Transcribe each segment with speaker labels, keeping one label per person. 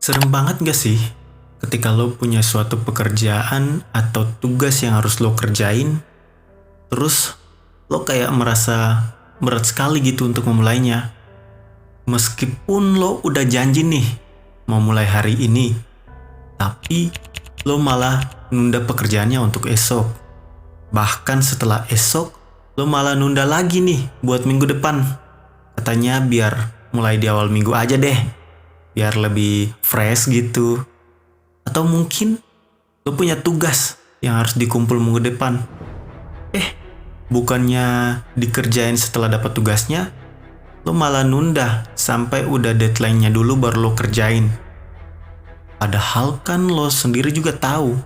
Speaker 1: Serem banget gak sih ketika lo punya suatu pekerjaan atau tugas yang harus lo kerjain, terus lo kayak merasa berat sekali gitu untuk memulainya. Meskipun lo udah janji nih mau mulai hari ini, tapi lo malah nunda pekerjaannya untuk esok. Bahkan setelah esok, lo malah nunda lagi nih buat minggu depan. Katanya biar mulai di awal minggu aja deh, biar lebih fresh gitu. Atau mungkin lo punya tugas yang harus dikumpul minggu depan. Bukannya dikerjain setelah dapat tugasnya, lo malah nunda sampai udah deadline-nya dulu baru lo kerjain. Padahal kan lo sendiri juga tahu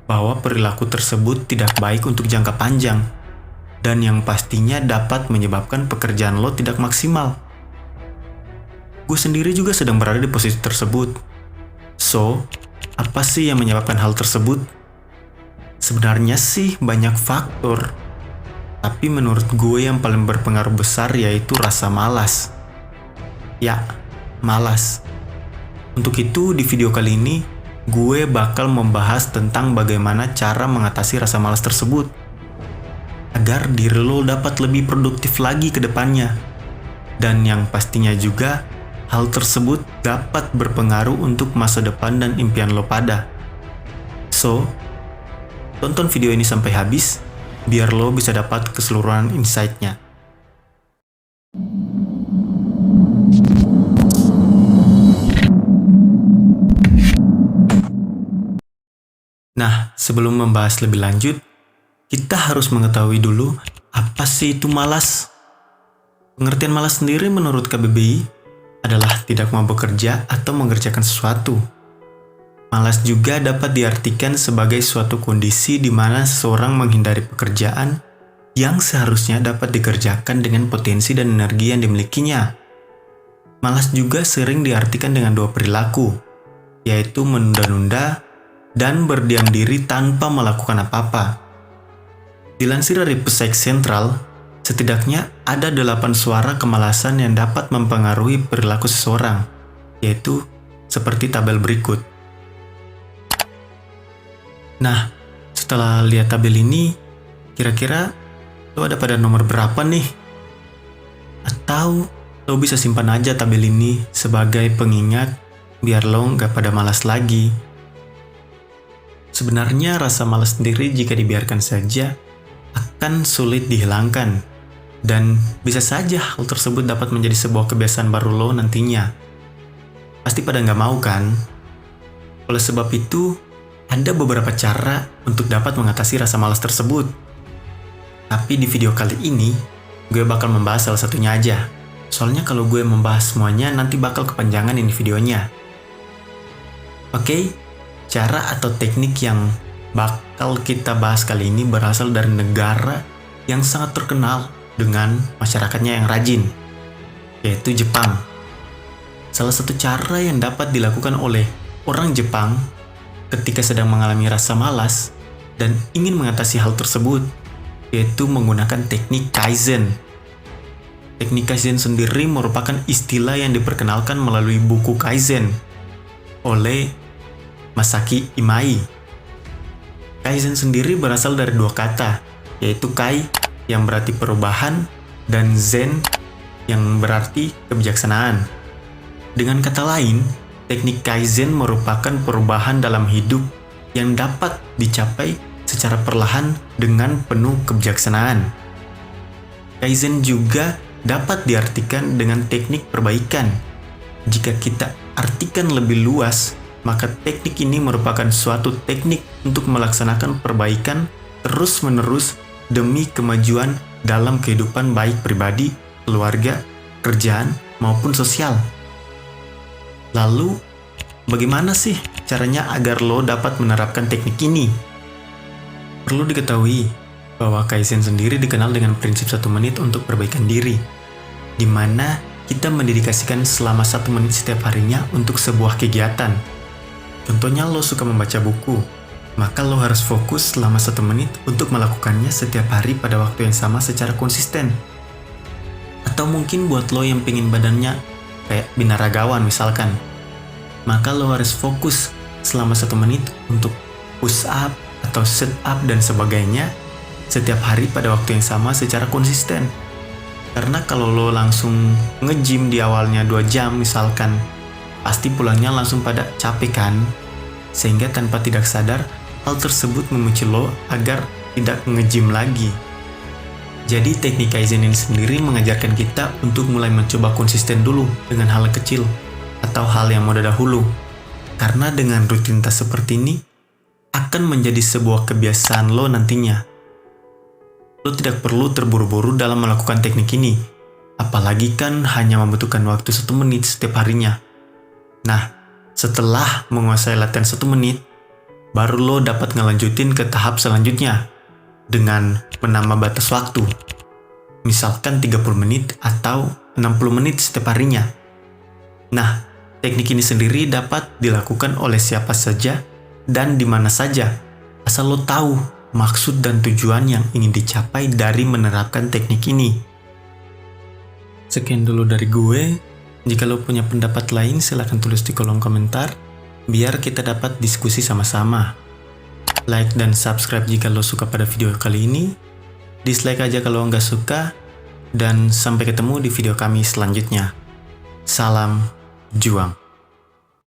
Speaker 1: bahwa perilaku tersebut tidak baik untuk jangka panjang dan yang pastinya dapat menyebabkan pekerjaan lo tidak maksimal. Gue sendiri juga sedang berada di posisi tersebut. So, apa sih yang menyebabkan hal tersebut? Sebenarnya sih banyak faktor. Tapi menurut gue yang paling berpengaruh besar yaitu rasa malas. Ya, malas. Untuk itu di video kali ini, gue bakal membahas tentang bagaimana cara mengatasi rasa malas tersebut. Agar diri lo dapat lebih produktif lagi ke depannya. Dan yang pastinya juga, hal tersebut dapat berpengaruh untuk masa depan dan impian lo pada. So, tonton video ini sampai habis, biar lo bisa dapat keseluruhan insight-nya. Nah, sebelum membahas lebih lanjut, kita harus mengetahui dulu apa sih itu malas. Pengertian malas sendiri menurut KBBI adalah tidak mau bekerja atau mengerjakan sesuatu. Malas juga dapat diartikan sebagai suatu kondisi di mana seseorang menghindari pekerjaan yang seharusnya dapat dikerjakan dengan potensi dan energi yang dimilikinya. Malas juga sering diartikan dengan dua perilaku, yaitu menunda-nunda dan berdiam diri tanpa melakukan apa-apa. Dilansir dari Psych Central, setidaknya ada 8 suara kemalasan yang dapat mempengaruhi perilaku seseorang, yaitu seperti tabel berikut. Nah, setelah lihat tabel ini, kira-kira lo ada pada nomor berapa nih? Atau lo bisa simpan aja tabel ini sebagai pengingat biar lo nggak pada malas lagi. Sebenarnya rasa malas sendiri jika dibiarkan saja akan sulit dihilangkan. Dan bisa saja hal tersebut dapat menjadi sebuah kebiasaan baru lo nantinya. Pasti pada nggak mau kan? Oleh sebab itu, ada beberapa cara untuk dapat mengatasi rasa malas tersebut. Tapi di video kali ini, gue bakal membahas salah satunya aja. Soalnya kalau gue membahas semuanya, nanti bakal kepanjangan ini videonya. Oke, cara atau teknik yang bakal kita bahas kali ini berasal dari negara yang sangat terkenal dengan masyarakatnya yang rajin, yaitu Jepang. Salah satu cara yang dapat dilakukan oleh orang Jepang ketika sedang mengalami rasa malas dan ingin mengatasi hal tersebut, yaitu menggunakan teknik Kaizen. Teknik Kaizen sendiri merupakan istilah yang diperkenalkan melalui buku Kaizen oleh Masaki Imai. Kaizen sendiri berasal dari dua kata, yaitu Kai yang berarti perubahan dan Zen yang berarti kebijaksanaan. Dengan kata lain, teknik Kaizen merupakan perubahan dalam hidup yang dapat dicapai secara perlahan dengan penuh kebijaksanaan. Kaizen juga dapat diartikan dengan teknik perbaikan. Jika kita artikan lebih luas, maka teknik ini merupakan suatu teknik untuk melaksanakan perbaikan terus-menerus demi kemajuan dalam kehidupan baik pribadi, keluarga, kerjaan, maupun sosial. Lalu, bagaimana sih caranya agar lo dapat menerapkan teknik ini? Perlu diketahui bahwa Kaizen sendiri dikenal dengan prinsip 1 menit untuk perbaikan diri, di mana kita mendedikasikan selama 1 menit setiap harinya untuk sebuah kegiatan. Contohnya lo suka membaca buku, maka lo harus fokus selama 1 menit untuk melakukannya setiap hari pada waktu yang sama secara konsisten. Atau mungkin buat lo yang pengen badannya kayak binaragawan misalkan, maka lo harus fokus selama 1 menit untuk push up atau sit up dan sebagainya setiap hari pada waktu yang sama secara konsisten. Karena kalau lo langsung nge-gym di awalnya 2 jam misalkan, pasti pulangnya langsung pada capek kan? Sehingga tanpa tidak sadar, hal tersebut memicu lo agar tidak nge-gym lagi. Jadi teknik Kaizen ini sendiri mengajarkan kita untuk mulai mencoba konsisten dulu dengan hal kecil atau hal yang mudah dahulu. Karena dengan rutinitas seperti ini, akan menjadi sebuah kebiasaan lo nantinya. Lo tidak perlu terburu-buru dalam melakukan teknik ini, apalagi kan hanya membutuhkan waktu 1 menit setiap harinya. Nah, setelah menguasai latihan 1 menit, baru lo dapat ngelanjutin ke tahap selanjutnya dengan menambah batas waktu. Misalkan 30 menit atau 60 menit setiap harinya. Nah, teknik ini sendiri dapat dilakukan oleh siapa saja dan di mana saja, asal lo tahu maksud dan tujuan yang ingin dicapai dari menerapkan teknik ini. Sekian dulu dari gue. Jika lo punya pendapat lain, silahkan tulis di kolom komentar, biar kita dapat diskusi sama-sama. Like dan subscribe jika lo suka pada video kali ini, dislike aja kalau nggak suka, dan sampai ketemu di video kami selanjutnya. Salam juang.